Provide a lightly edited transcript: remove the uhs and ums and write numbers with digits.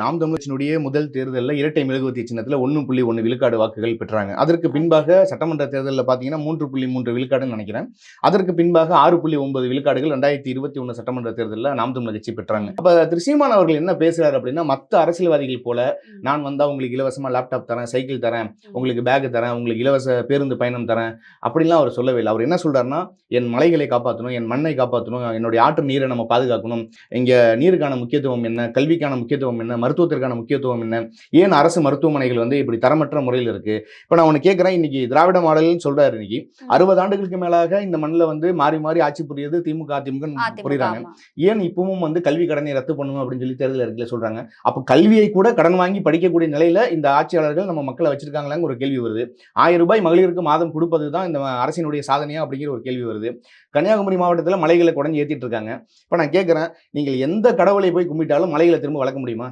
நாம் தமிழச்சினுடைய முதல் தேர்தலில் இரட்டை மெழுகுவர்த்தி சின்னத்தில் 1.1 விழுக்காடு வாக்குகள் பெற்றாங்க. அதற்கு பின்பாக சட்டமன்ற தேர்தலில் பார்த்தீங்கன்னா 3.3 விழுக்காடுன்னு நினைக்கிறேன். அதற்கு பின்பாக 6.9 விழுக்காடுகள் 2021 சட்டமன்ற தேர்தலில் நாம் தமிழர் கட்சி பெற்றாங்க. அப்போ திரு சீமான் அவர்கள் என்ன பேசுறாரு அப்படின்னா, மற்ற அரசியல்வாதிகள் போல நான் வந்தால் உங்களுக்கு இலவசமாக லேப்டாப் தரேன், சைக்கிள் தரேன், உங்களுக்கு பேக் தரேன், உங்களுக்கு இலவச பேருந்து பயணம் தரேன் அப்படிலாம் அவர் சொல்லவே இல்லை. அவர் என்ன சொல்றாருன்னா, என் மலைகளை காப்பாற்றணும், என் மண்ணை காப்பாற்றணும், என்னுடைய ஆற்று நீரை நம்ம பாதுகாக்கணும், இங்கே நீருக்கான முக்கியத்துவம் என்ன, கல்விக்கான முக்கியத்துவம் என்ன, மருத்துவத்திற்கான முக்கியத்துவம் என்ன, ஏன் அரசு மருத்துவமனைகள் இப்படி தரமற்ற முறையில் இருக்கு. இப்போ நான் ஒன்று கேட்குறேன், இன்னைக்கு திராவிட மாடல்னு சொல்றாரு. இன்னைக்கு 60 ஆண்டுகளுக்கு மேலாக இந்த மண்ணில் மாறி மாறி ஆட்சி புரியுது திமுக அதிமுக புரியுறாங்க. ஏன் இப்பவும் கல்வி கடனை ரத்து பண்ணணும் அப்படின்னு சொல்லி தேர்தல் அறிக்கையில் சொல்றாங்க. அப்போ கல்வியை கூட கடன் வாங்கி படிக்கக்கூடிய நிலையில இந்த ஆட்சியாளர்கள் நம்ம மக்களை வச்சிருக்காங்களாங்க ஒரு கேள்வி வருது. 1000 ரூபாய் மகளிருக்கு மாதம் கொடுப்பது தான் இந்த அரசினுடைய சாதனையா அப்படிங்கிற ஒரு கேள்வி வருது. கன்னியாகுமரி மாவட்டத்தில் மலைகளை குறைஞ்சி ஏற்றிட்டு இருக்காங்க. இப்போ நான் கேட்குறேன், நீங்கள் எந்த கடவுளை போய் கும்பிட்டாலும் மலைகளை திரும்ப வளர்க்க முடியுமா?